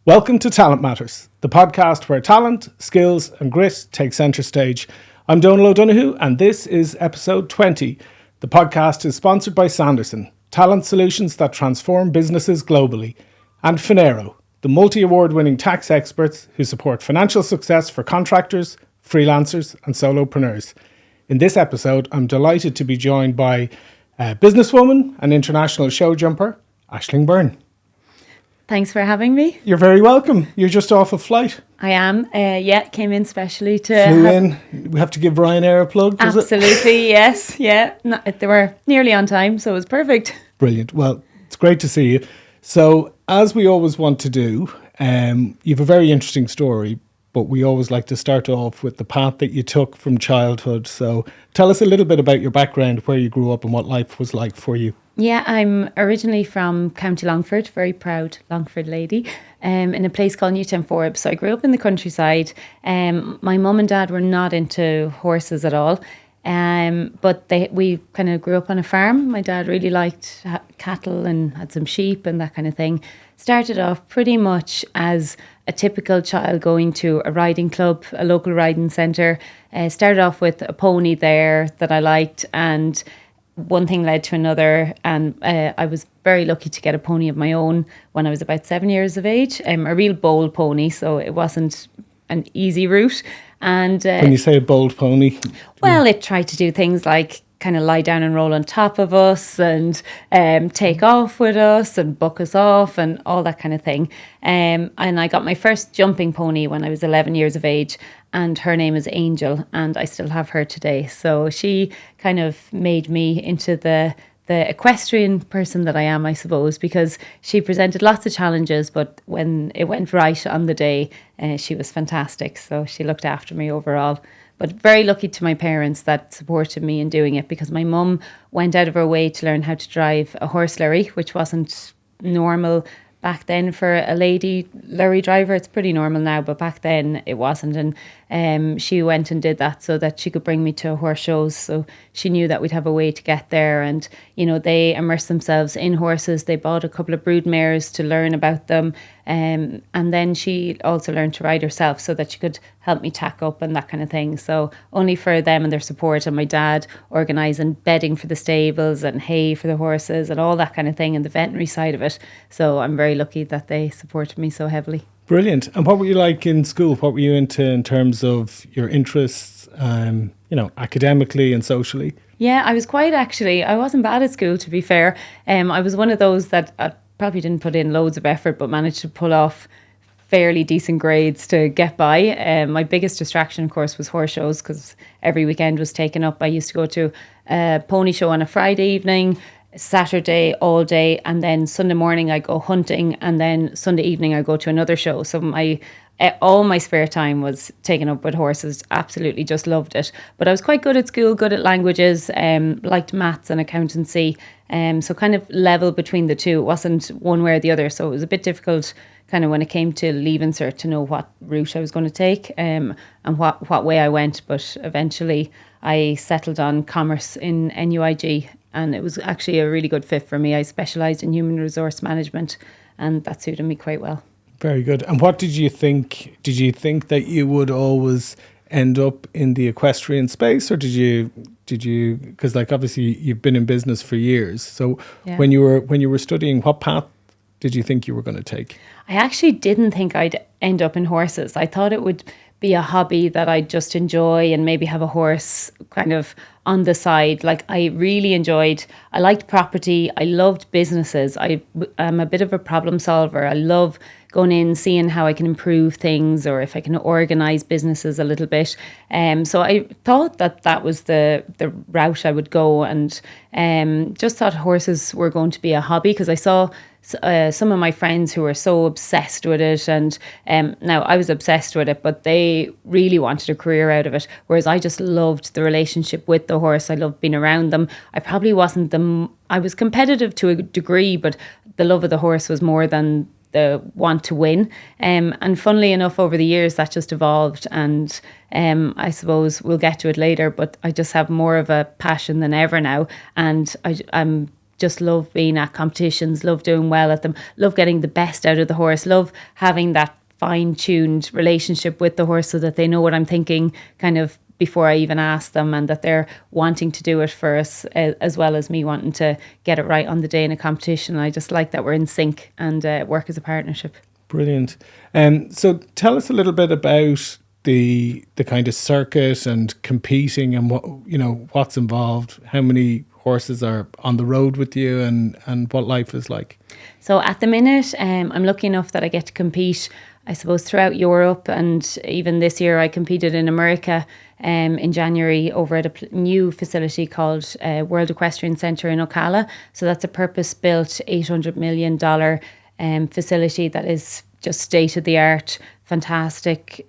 Welcome to Talent Matters, the podcast where talent, skills and grit take centre stage. I'm Donal O'Donoghue and this is episode 20. The podcast is sponsored by Sanderson, talent solutions that transform businesses globally, and Finero, the multi-award winning tax experts who support financial success for contractors, freelancers and solopreneurs. In this episode, I'm delighted to be joined by a businesswoman and international show jumper, Aisling Byrne. Thanks for having me. You're very welcome. You're just off a flight. I am. Came in specially to... Flew in. We have to give Ryanair a plug, does Absolutely, yes. Yeah. No, they were nearly on time, so it was perfect. Brilliant. Well, it's great to see you. So, as we always want to do, you have a very interesting story, but we always like to start off with the path that you took from childhood. So, tell us a little bit about your background, where you grew up and what life was like for you. Yeah, I'm originally from County Longford, very proud Longford lady, in a place called Newtown Forbes. So I grew up in the countryside. My mum and dad were not into horses at all, but we kind of grew up on a farm. My dad really liked cattle and had some sheep and that kind of thing. Started off pretty much as a typical child going to a riding club, a local riding centre. Started off with a pony there that I liked, and one thing led to another, and I was very lucky to get a pony of my own when I was about 7 years of age. A real bold pony, so it wasn't an easy route. And when you say a bold pony, well, it tried to do things like kind of lie down and roll on top of us and take off with us and buck us off and all that kind of thing. And I got my first jumping pony when I was 11 years of age, and her name is Angel, and I still have her today. So she kind of made me into the equestrian person that I am, I suppose, because she presented lots of challenges, but when it went right on the day, she was fantastic. So she looked after me overall. But very lucky to my parents that supported me in doing it, because my mum went out of her way to learn how to drive a horse lorry, which wasn't normal back then for a lady lorry driver. It's pretty normal now, but back then it wasn't. And she went and did that so that she could bring me to horse shows. So she knew that we'd have a way to get there. And, you know, they immersed themselves in horses. They bought a couple of brood mares to learn about them. And then she also learned to ride herself so that she could help me tack up and that kind of thing. So only for them and their support, and my dad organising bedding for the stables and hay for the horses and all that kind of thing, and the veterinary side of it. So I'm very lucky that they supported me so heavily. Brilliant. And what were you like in school? What were you into in terms of your interests, academically and socially? Yeah, I was quite actually. I wasn't bad at school, to be fair. I was one of those that probably didn't put in loads of effort, but managed to pull off fairly decent grades to get by. My biggest distraction, of course, was horse shows, because every weekend was taken up. I used to go to a pony show on a Friday evening, Saturday all day, and then Sunday morning I go hunting, and then Sunday evening I go to another show. So all my spare time was taken up with horses. Absolutely just loved it. But I was quite good at school, good at languages, liked maths and accountancy. So kind of level between the two. It wasn't one way or the other. So it was a bit difficult kind of when it came to Leaving Cert to know what route I was going to take, and what way I went. But eventually I settled on commerce in NUIG, and it was actually a really good fit for me. I specialised in human resource management, and that suited me quite well. Very good. And what did you think? Did you think that you would always end up in the equestrian space, or did you, because like obviously you've been in business for years. So yeah. When you were studying, what path did you think you were going to take? I actually didn't think I'd end up in horses. I thought it would be a hobby that I'd just enjoy and maybe have a horse kind of on the side. Like I liked property. I loved businesses. I'm a bit of a problem solver. I love going in, seeing how I can improve things, or if I can organise businesses a little bit. So I thought that was the route I would go, and just thought horses were going to be a hobby, because I saw some of my friends who were so obsessed with it, and now I was obsessed with it, but they really wanted a career out of it, whereas I just loved the relationship with the horse. I loved being around them. I probably wasn't I was competitive to a degree, but the love of the horse was more than the want to win. And funnily enough, over the years, that just evolved. And I suppose we'll get to it later, but I just have more of a passion than ever now. And I'm just love being at competitions, love doing well at them, love getting the best out of the horse, love having that fine-tuned relationship with the horse so that they know what I'm thinking kind of before I even ask them, and that they're wanting to do it for us as well as me wanting to get it right on the day in a competition. I just like that we're in sync and work as a partnership. Brilliant. So tell us a little bit about the kind of circuit and competing and what's involved. How many horses are on the road with you, and what life is like? So at the minute, I'm lucky enough that I get to compete, I suppose, throughout Europe, and even this year I competed in America in January over at a new facility called World Equestrian Centre in Ocala. So that's a purpose-built $800 million facility that is just state-of-the-art, fantastic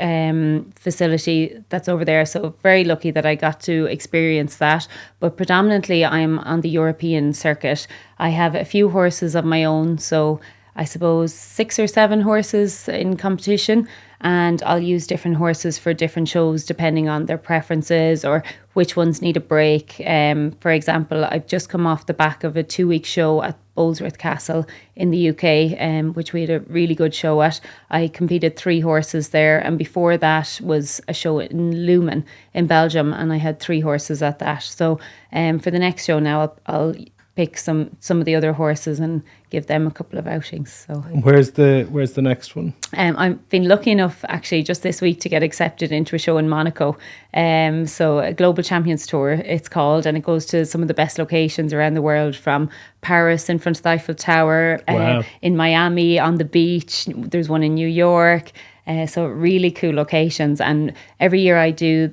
facility that's over there. So very lucky that I got to experience that. But predominantly I'm on the European circuit. I have a few horses of my own, so I suppose 6 or 7 horses in competition, and I'll use different horses for different shows depending on their preferences or which ones need a break. For example, I've just come off the back of a 2-week show at Bolesworth Castle in the UK, which we had a really good show at. I competed 3 horses there, and before that was a show in Lumen in Belgium, and I had 3 horses at that. So for the next show now, I'll pick some of the other horses and give them a couple of outings. So where's the next one? I've been lucky enough actually just this week to get accepted into a show in Monaco. So a Global Champions Tour it's called, and it goes to some of the best locations around the world, from Paris in front of the Eiffel Tower, wow. In Miami on the beach. There's one in New York. So really cool locations, and every year I do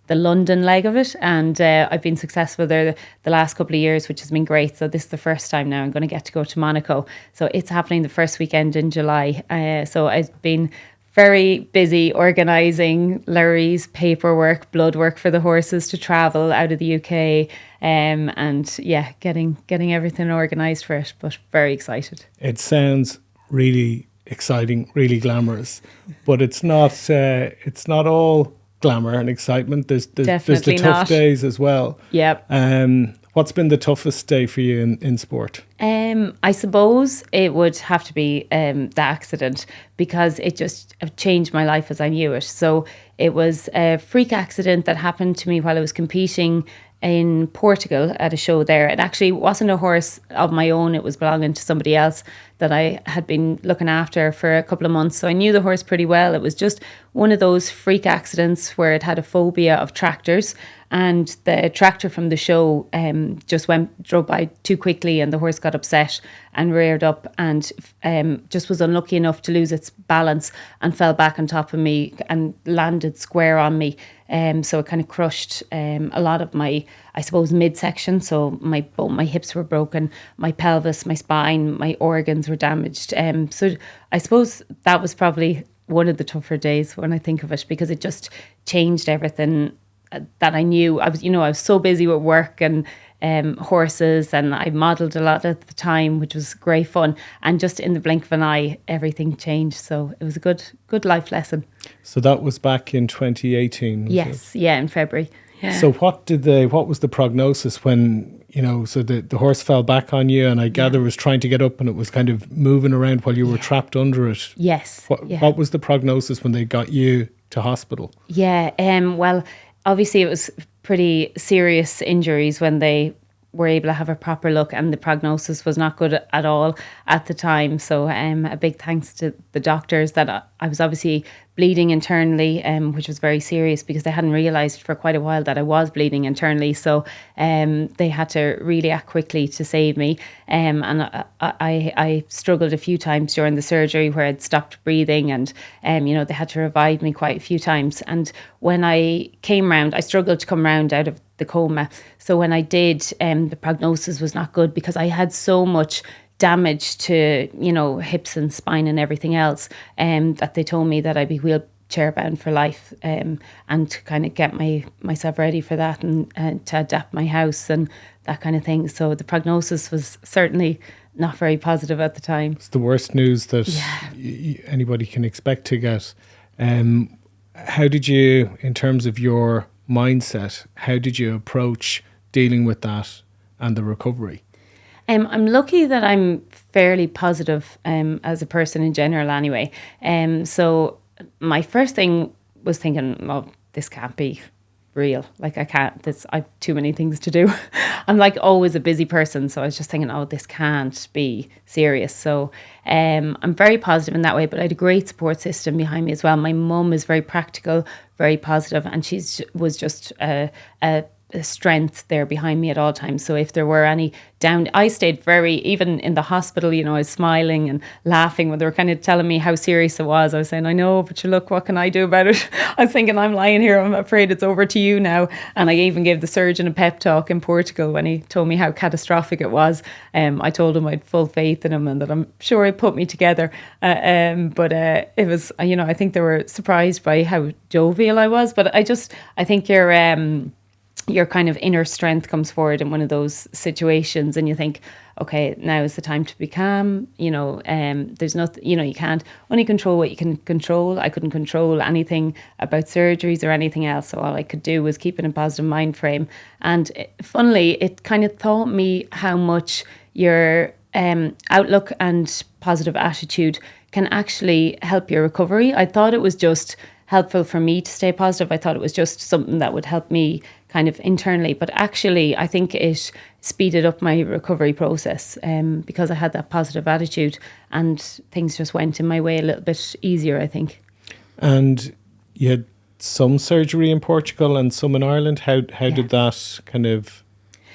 the London leg of it, and I've been successful there the last couple of years, which has been great. So this is the first time now I'm going to get to go to Monaco. So it's happening the first weekend in July. So I've been very busy organising lorries, paperwork, blood work for the horses to travel out of the UK, and yeah, getting everything organised for it. But very excited. It sounds really exciting, really glamorous, but it's not all glamour and excitement. There's the tough days as well. Yep. What's been the toughest day for you in sport? I suppose it would have to be the accident, because it just changed my life as I knew it. So it was a freak accident that happened to me while I was competing in Portugal at a show there. It actually wasn't a horse of my own. It was belonging to somebody else that I had been looking after for a couple of months. So I knew the horse pretty well. It was just one of those freak accidents where it had a phobia of tractors, and the tractor from the show just drove by too quickly, and the horse got upset and reared up and just was unlucky enough to lose its balance and fell back on top of me and landed square on me. So it kind of crushed a lot of my, I suppose, midsection. So my hips were broken, my pelvis, my spine, my organs were damaged. So I suppose that was probably one of the tougher days when I think of it, because it just changed everything that I knew. I was so busy with work and horses, and I modelled a lot at the time, which was great fun. And just in the blink of an eye, everything changed. So it was a good life lesson. So that was back in 2018. Yes, yeah, in February. Yeah. So what was the prognosis when, so the horse fell back on you, and I gather was trying to get up, and it was kind of moving around while you were trapped under it? Yes. What was the prognosis when they got you to hospital? Yeah, well, obviously it was pretty serious injuries when they were able to have a proper look, and the prognosis was not good at all at the time. So a big thanks to the doctors. That I was obviously bleeding internally, which was very serious, because they hadn't realised for quite a while that I was bleeding internally. So they had to really act quickly to save me. And I struggled a few times during the surgery where I'd stopped breathing, and they had to revive me quite a few times. And when I came round, I struggled to come round out of the coma. So when I did, the prognosis was not good, because I had so much damage to, hips and spine and everything else, that they told me that I'd be wheelchair bound for life, and to kind of get myself ready for that, and to adapt my house and that kind of thing. So the prognosis was certainly not very positive at the time. It's the worst news that anybody can expect to get. How did you, in terms of your mindset, how did you approach dealing with that and the recovery? I'm lucky that I'm fairly positive as a person in general anyway. So my first thing was thinking, well, this can't be real. Like I can't, I've too many things to do. I'm like always a busy person. So I was just thinking, oh, this can't be serious. So I'm very positive in that way, but I had a great support system behind me as well. My mum is very practical, very positive, and was just a strength there behind me at all times. So if there were any down, I stayed even in the hospital, I was smiling and laughing when they were kind of telling me how serious it was. I was saying, I know, but look, what can I do about it? I was thinking, I'm lying here, I'm afraid it's over to you now. And I even gave the surgeon a pep talk in Portugal when he told me how catastrophic it was. I told him I had full faith in him and that I'm sure he'd put me together. But it was, I think they were surprised by how jovial I was. But I think your kind of inner strength comes forward in one of those situations, and you think, okay, now is the time to be calm. There's nothing, you can't only control what you can control. I couldn't control anything about surgeries or anything else. So all I could do was keep in a positive mind frame. And funnily, it kind of taught me how much your outlook and positive attitude can actually help your recovery. I thought it was just helpful for me to stay positive. I thought it was just something that would help me kind of internally, but actually I think it speeded up my recovery process because I had that positive attitude and things just went in my way a little bit easier, I think. And you had some surgery in Portugal and some in Ireland. How did that kind of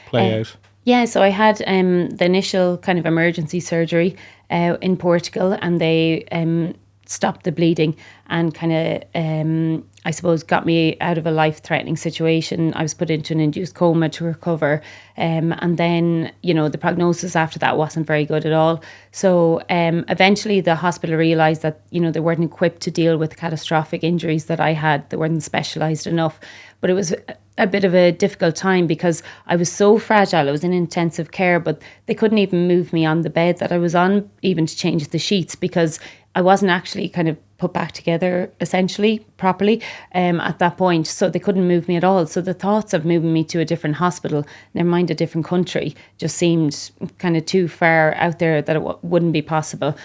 play out? Yeah, so I had the initial kind of emergency surgery in Portugal, and they stopped the bleeding and kind of, I suppose, got me out of a life-threatening situation. I was put into an induced coma to recover. And then, the prognosis after that wasn't very good at all. So eventually the hospital realised that, they weren't equipped to deal with catastrophic injuries that I had. They weren't specialised enough. But it was a bit of a difficult time because I was so fragile. I was in intensive care, but they couldn't even move me on the bed that I was on, even to change the sheets, because I wasn't actually kind of put back together essentially properly at that point. So they couldn't move me at all. So the thoughts of moving me to a different hospital, never mind a different country, just seemed kind of too far out there that it wouldn't be possible.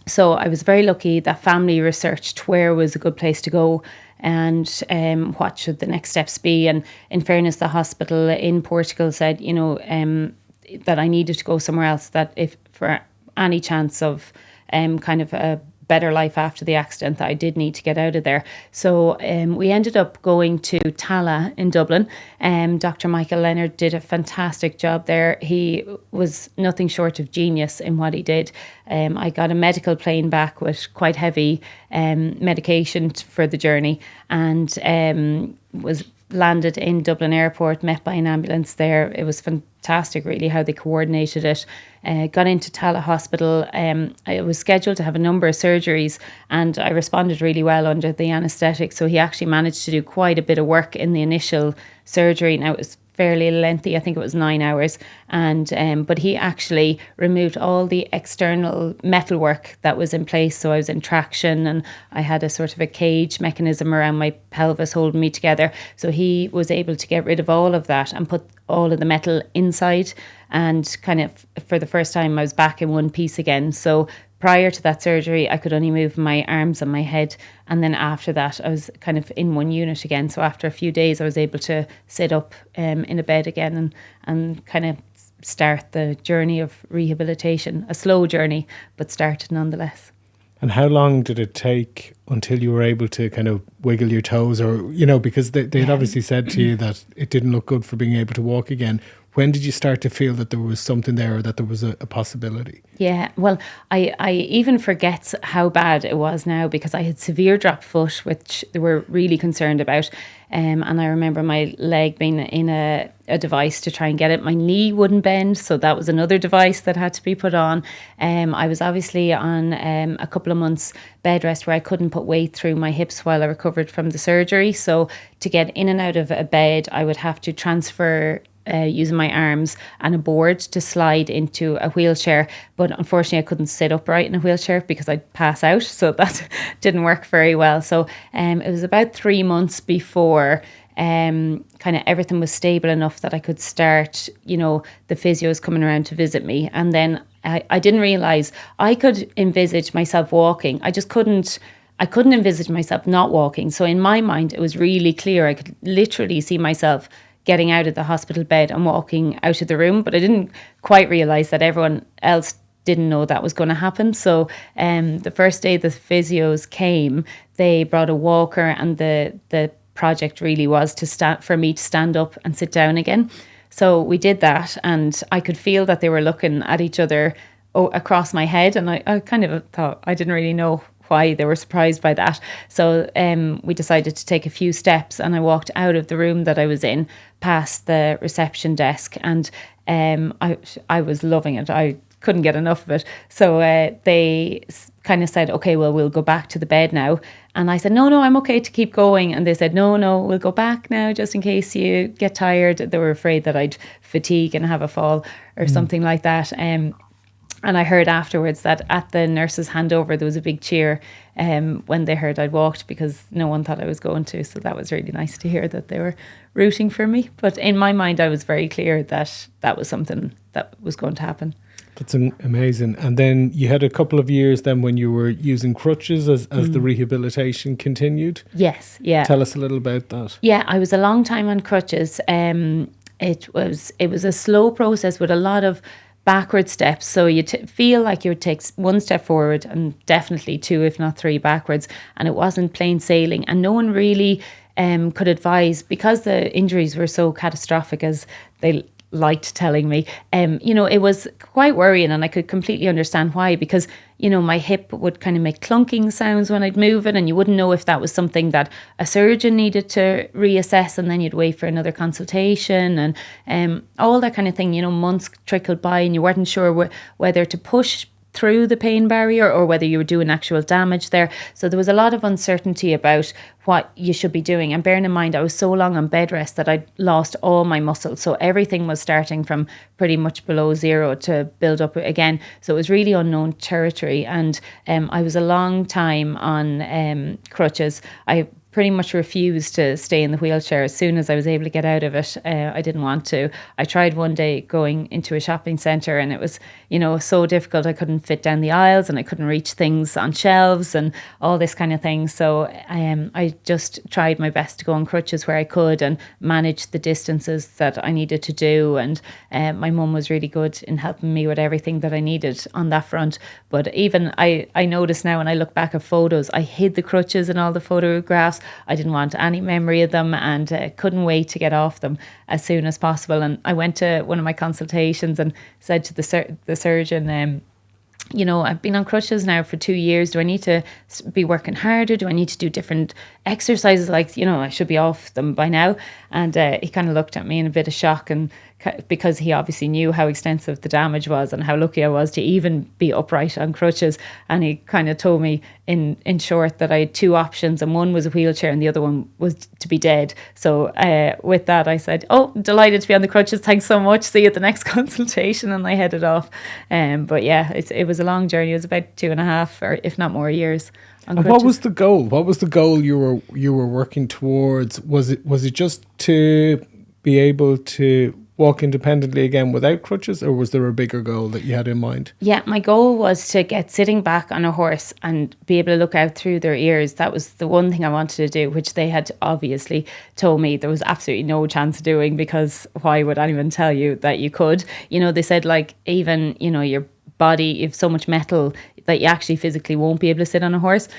So I was very lucky that family researched where was a good place to go and what should the next steps be. And in fairness, the hospital in Portugal said, that I needed to go somewhere else, that if for any chance of kind of a better life after the accident, that I did need to get out of there. So we ended up going to Tala in Dublin. Dr. Michael Leonard did a fantastic job there. He was nothing short of genius in what he did. I got a medical plane back with quite heavy medication for the journey, and was landed in Dublin Airport, met by an ambulance there. It was fantastic, really, how they coordinated it. Got into Tala Hospital. I was scheduled to have a number of surgeries, and I responded really well under the anaesthetic. So he actually managed to do quite a bit of work in the initial surgery. Now, it was fairly lengthy. I think it was 9 hours. And but he actually removed all the external metalwork that was in place. So I was in traction, and I had a sort of a cage mechanism around my pelvis holding me together. So he was able to get rid of all of that and put all of the metal inside. And kind of for the first time, I was back in one piece again. So prior to that surgery, I could only move my arms and my head. And then after that, I was kind of in one unit again. So after a few days, I was able to sit up in a bed again and kind of start the journey of rehabilitation. A slow journey, but started nonetheless. And how long did it take until you were able to kind of wiggle your toes, or, because they'd obviously said to you that it didn't look good for being able to walk again. When did you start to feel that there was something there, or that there was a possibility? Yeah, well, I even forget how bad it was now, because I had severe drop foot, which they were really concerned about. And I remember my leg being in a device to try and get it. My knee wouldn't bend, so that was another device that had to be put on. I was obviously on a couple of months bed rest where I couldn't put weight through my hips while I recovered from the surgery. So to get in and out of a bed, I would have to transfer using my arms and a board to slide into a wheelchair. But unfortunately, I couldn't sit upright in a wheelchair because I'd pass out. So that didn't work very well. So it was about 3 months before kind of everything was stable enough that I could start, the physios coming around to visit me. And then I didn't realise I could envisage myself walking. I couldn't envisage myself not walking. So in my mind, it was really clear. I could literally see myself getting out of the hospital bed and walking out of the room, but I didn't quite realise that everyone else didn't know that was going to happen. So the first day the physios came, they brought a walker, and the project really was for me to stand up and sit down again. So we did that, and I could feel that they were looking at each other across my head, and I kind of thought, I didn't really know why they were surprised by that. So we decided to take a few steps, and I walked out of the room that I was in, past the reception desk, and I was loving it. I couldn't get enough of it. So they kind of said, okay, well, we'll go back to the bed now. And I said, no, I'm okay to keep going. And they said, no, we'll go back now just in case you get tired. They were afraid that I'd fatigue and have a fall or something like that. And I heard afterwards that at the nurse's handover, there was a big cheer when they heard I'd walked, because no one thought I was going to. So that was really nice to hear that they were rooting for me. But in my mind, I was very clear that that was something that was going to happen. That's amazing. And then you had a couple of years then when you were using crutches as the rehabilitation continued. Yes, yeah. Tell us a little about that. Yeah, I was a long time on crutches. It was a slow process with a lot of backward steps. So you feel like you would take one step forward and definitely two, if not three, backwards. And it wasn't plain sailing. And no one really could advise, because the injuries were so catastrophic, as they liked telling me, it was quite worrying, and I could completely understand why, because my hip would kind of make clunking sounds when I'd move it, and you wouldn't know if that was something that a surgeon needed to reassess, and then you'd wait for another consultation, and all that kind of thing. Months trickled by, and you weren't sure whether to push through the pain barrier or whether you were doing actual damage there. So there was a lot of uncertainty about what you should be doing. And bearing in mind, I was so long on bed rest that I'd lost all my muscles. So everything was starting from pretty much below zero to build up again. So it was really unknown territory. And I was a long time on crutches. I pretty much refused to stay in the wheelchair as soon as I was able to get out of it. I didn't want to. I tried one day going into a shopping centre, and it was, so difficult. I couldn't fit down the aisles, and I couldn't reach things on shelves and all this kind of thing. So I just tried my best to go on crutches where I could and manage the distances that I needed to do. And my mum was really good in helping me with everything that I needed on that front. But even I notice now when I look back at photos, I hid the crutches in all the photographs. I didn't want any memory of them, and couldn't wait to get off them as soon as possible. And I went to one of my consultations and said to the surgeon, I've been on crutches now for 2 years. Do I need to be working harder? Do I need to do different exercises? I should be off them by now. And he kind of looked at me in a bit of shock, and because he obviously knew how extensive the damage was and how lucky I was to even be upright on crutches. And he kind of told me in short that I had two options, and one was a wheelchair and the other one was to be dead. So with that, I said, delighted to be on the crutches. Thanks so much. See you at the next consultation. And I headed off. But yeah, it was a long journey. It was about 2.5 or if not more years. And what was the goal? What was the goal you were working towards? Was it just to be able to walk independently again without crutches, or was there a bigger goal that you had in mind? Yeah, my goal was to get sitting back on a horse and be able to look out through their ears. That was the one thing I wanted to do, which they had obviously told me there was absolutely no chance of doing, because why would anyone tell you that you could? They said, even, your body, you have so much metal that you actually physically won't be able to sit on a horse.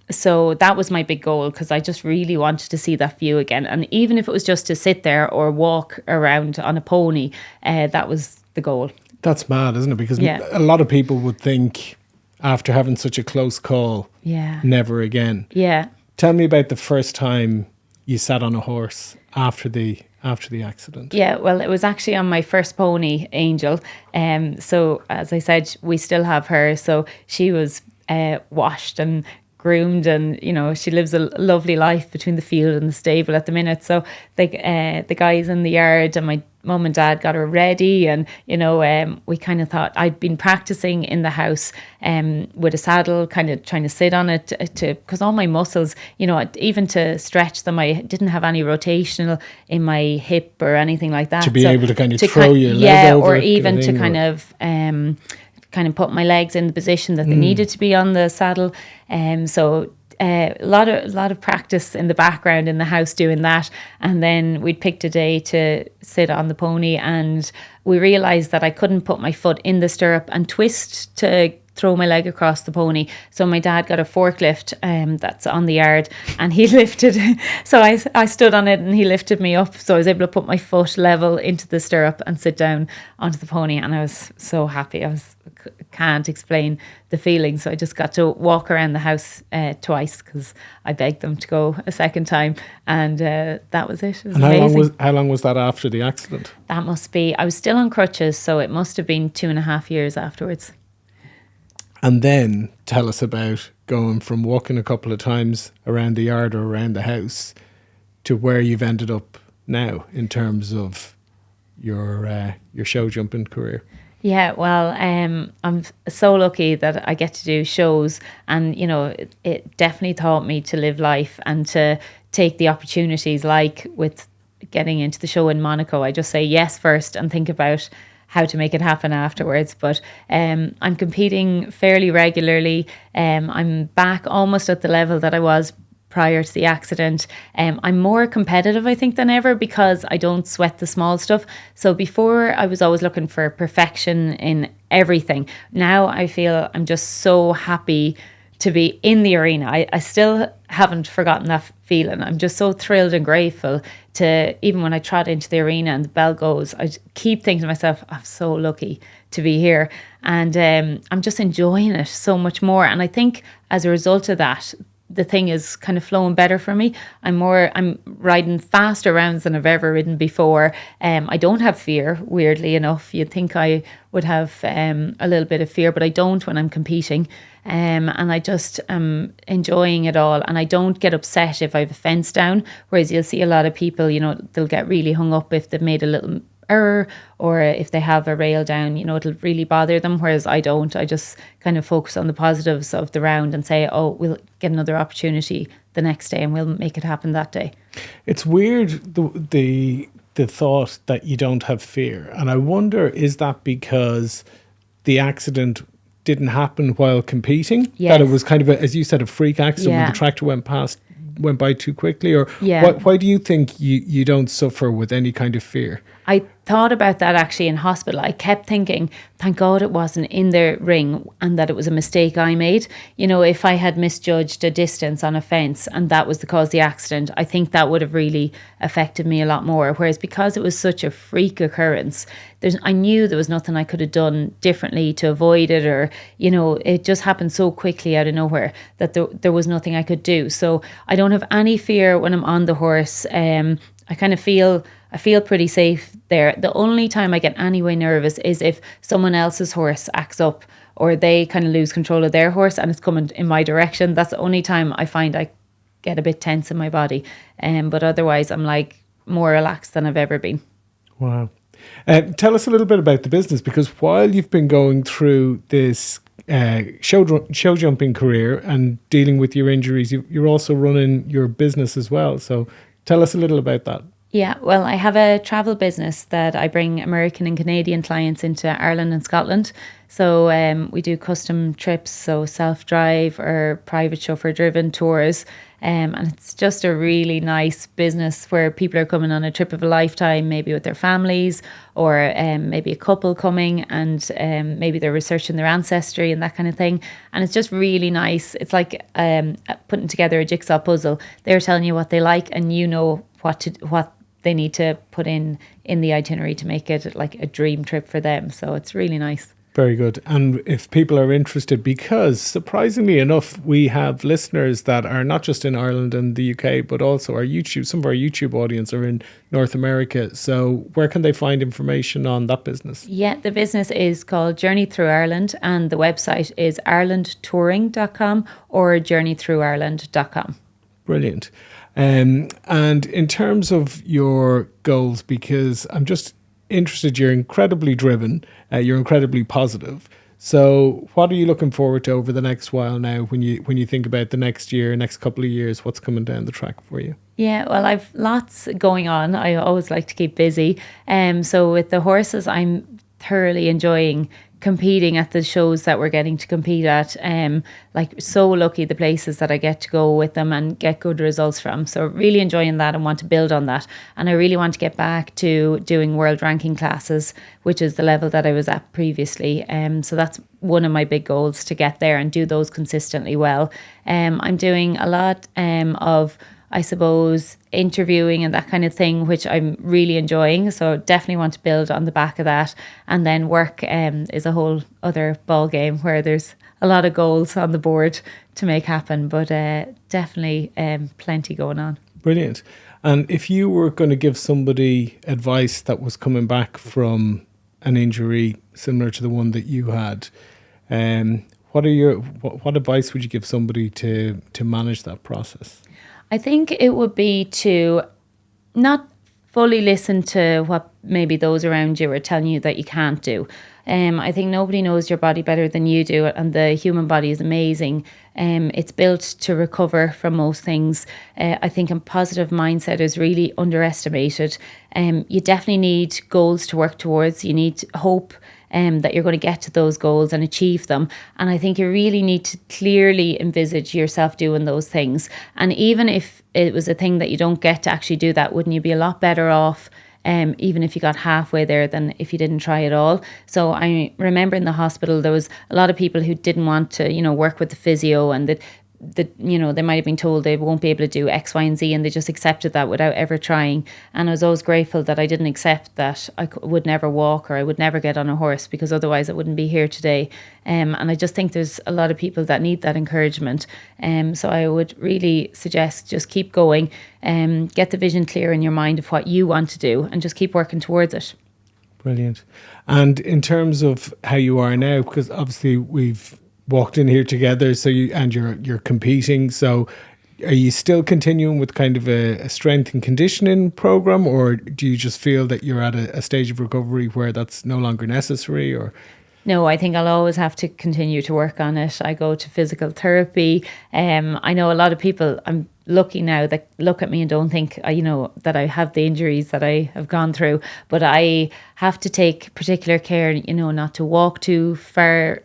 So that was my big goal, because I just really wanted to see that view again. And even if it was just to sit there or walk around on a pony, that was the goal. That's mad, isn't it? Because a lot of people would think, after having such a close call, never again. Yeah. Tell me about the first time you sat on a horse after the accident. Yeah, well, it was actually on my first pony, Angel. So as I said, we still have her. So she was washed and groomed, and she lives a lovely life between the field and the stable at the minute. So the guys in the yard and my mum and dad got her ready, and we kind of thought, I'd been practicing in the house with a saddle, kind of trying to sit on it because all my muscles, even to stretch them, I didn't have any rotational in my hip or anything like that. To be able to kind of throw your leg over, or even to kind of put my legs in the position that they needed to be on the saddle. So a lot of practice in the background in the house doing that, and then we'd picked a day to sit on the pony, and we realized that I couldn't put my foot in the stirrup and twist to throw my leg across the pony. So my dad got a forklift that's on the yard, and he lifted. So I stood on it and he lifted me up. So I was able to put my foot level into the stirrup and sit down onto the pony, and I was so happy. Can't explain the feeling. So I just got to walk around the house twice because I begged them to go a second time, and that was it. It was amazing. How long was that after the accident? That must be, I was still on crutches, so it must have been 2.5 years afterwards. And then tell us about going from walking a couple of times around the yard or around the house to where you've ended up now in terms of your show jumping career. Yeah, well, I'm so lucky that I get to do shows, and it definitely taught me to live life and to take the opportunities, like with getting into the show in Monaco. I just say yes first and think about how to make it happen afterwards. But I'm competing fairly regularly. I'm back almost at the level that I was prior to the accident. I'm more competitive, I think, than ever because I don't sweat the small stuff. So before, I was always looking for perfection in everything. Now I feel I'm just so happy to be in the arena. I still haven't forgotten that feeling. I'm just so thrilled and grateful to, even when I trot into the arena and the bell goes, I keep thinking to myself, I'm so lucky to be here. And I'm just enjoying it so much more. And I think as a result of that, the thing is kind of flowing better for me. I'm riding faster rounds than I've ever ridden before. I don't have fear, weirdly enough. You'd think I would have a little bit of fear, but I don't when I'm competing. And I just am enjoying it all. And I don't get upset if I have a fence down, whereas you'll see a lot of people, they'll get really hung up if they've made a little error or if they have a rail down, it'll really bother them, whereas I don't. I just kind of focus on the positives of the round and say, oh, we'll get another opportunity the next day and we'll make it happen that day. It's weird, the thought that you don't have fear, and I wonder, is that because the accident didn't happen while competing? Yes. That it was kind of, as you said, a freak accident when the tractor went by too quickly? Or why do you think you don't suffer with any kind of fear? I thought about that actually in hospital. I kept thinking, thank God it wasn't in the ring and that it was a mistake I made. If I had misjudged a distance on a fence and that was the cause of the accident, I think that would have really affected me a lot more. Whereas because it was such a freak occurrence, I knew there was nothing I could have done differently to avoid it, or, it just happened so quickly out of nowhere that there was nothing I could do. So I don't have any fear when I'm on the horse. I kind of feel pretty safe there. The only time I get any way nervous is if someone else's horse acts up or they kind of lose control of their horse and it's coming in my direction. That's the only time I find I get a bit tense in my body. But otherwise, I'm like more relaxed than I've ever been. Wow. Tell us a little bit about the business, because while you've been going through this show jumping career and dealing with your injuries, you're also running your business as well. So tell us a little about that. Yeah, well, I have a travel business that I bring American and Canadian clients into Ireland and Scotland. So we do custom trips, so self-drive or private chauffeur-driven tours. And it's just a really nice business where people are coming on a trip of a lifetime, maybe with their families, or maybe a couple coming and maybe they're researching their ancestry and that kind of thing. And it's just really nice. It's like putting together a jigsaw puzzle. They're telling you what they like and what they need to put in the itinerary to make it like a dream trip for them. So it's really nice. Very good. And if people are interested, because surprisingly enough, we have listeners that are not just in Ireland and the UK, but also some of our YouTube audience are in North America. So where can they find information on that business? Yeah, the business is called Journey Through Ireland, and the website is irelandtouring.com or journeythroughireland.com. Brilliant. And in terms of your goals, because I'm just interested, you're incredibly driven, you're incredibly positive. So what are you looking forward to over the next while now when you think about the next year, next couple of years, what's coming down the track for you? Yeah, well, I've lots going on. I always like to keep busy. So with the horses, I'm thoroughly enjoying competing at the shows that we're getting to compete at. Like, so lucky the places that I get to go with them and get good results from. So really enjoying that and want to build on that. And I really want to get back to doing world ranking classes, which is the level that I was at previously. So that's one of my big goals, to get there and do those consistently well. I'm doing a lot of, I suppose, interviewing and that kind of thing, which I'm really enjoying. So definitely want to build on the back of that. And then work is a whole other ball game where there's a lot of goals on the board to make happen, but definitely plenty going on. Brilliant. And if you were going to give somebody advice that was coming back from an injury similar to the one that you had, what advice would you give somebody to manage that process? I think it would be to not fully listen to what maybe those around you are telling you that you can't do. I think nobody knows your body better than you do, and the human body is amazing. It's built to recover from most things. I think a positive mindset is really underestimated. You definitely need goals to work towards. You need hope that you're going to get to those goals and achieve them. And I think you really need to clearly envisage yourself doing those things. And even if it was a thing that you don't get to actually do that, wouldn't you be a lot better off even if you got halfway there than if you didn't try at all? So I remember in the hospital, there was a lot of people who didn't want to, work with the physio, and that they might have been told they won't be able to do X, Y, and Z, and they just accepted that without ever trying. And I was always grateful that I didn't accept that I would never walk or I would never get on a horse, because otherwise I wouldn't be here today. And I just think there's a lot of people that need that encouragement. So I would really suggest just keep going, get the vision clear in your mind of what you want to do, and just keep working towards it. Brilliant. And in terms of how you are now, because obviously we've walked in here together, so you're competing, so are you still continuing with kind of a strength and conditioning program, or do you just feel that you're at a stage of recovery where that's no longer necessary? Or no, I think I'll always have to continue to work on it. I go to physical therapy. I know a lot of people, I'm lucky now, that look at me and don't think, that I have the injuries that I have gone through. But I have to take particular care, not to walk too far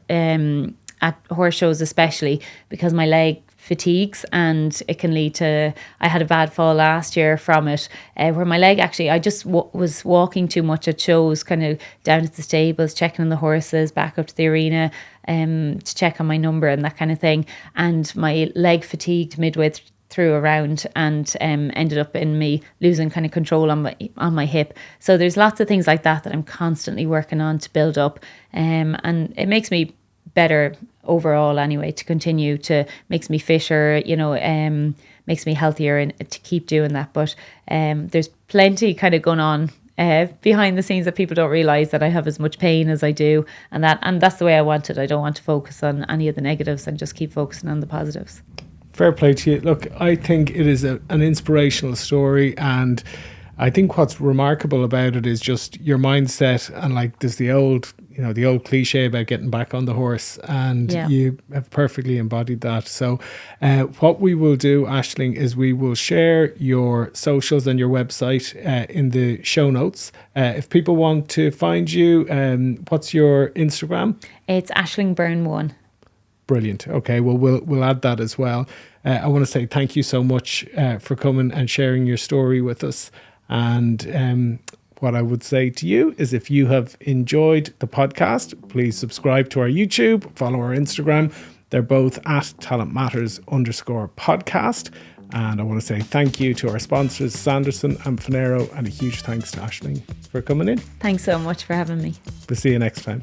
at horse shows, especially because my leg fatigues, and it can lead to, I had a bad fall last year from it, where my leg actually, I just was walking too much at shows, kind of down to the stables, checking on the horses, back up to the arena to check on my number and that kind of thing. And my leg fatigued midway through a round, and ended up in me losing kind of control on my hip. So there's lots of things like that I'm constantly working on to build up, and it makes me better overall anyway, to continue to, makes me fitter, makes me healthier, and to keep doing that. But there's plenty kind of going on behind the scenes that people don't realise, that I have as much pain as I do, and that's the way I want it. I don't want to focus on any of the negatives and just keep focusing on the positives. Fair play to you. Look, I think it is an inspirational story, and I think what's remarkable about it is just your mindset. And like, there's the old cliche about getting back on the horse, and you have perfectly embodied that. So what we will do, Aisling, is we will share your socials and your website in the show notes. If people want to find you, what's your Instagram? It's Aisling Byrne 1. Brilliant. Okay, well, we'll add that as well. I want to say thank you so much for coming and sharing your story with us. And what I would say to you is, if you have enjoyed the podcast, please subscribe to our YouTube, follow our Instagram. They're both at talentmatters_podcast. And I want to say thank you to our sponsors, Sanderson and Finero, and a huge thanks to Aisling for coming in. Thanks so much for having me. We'll see you next time.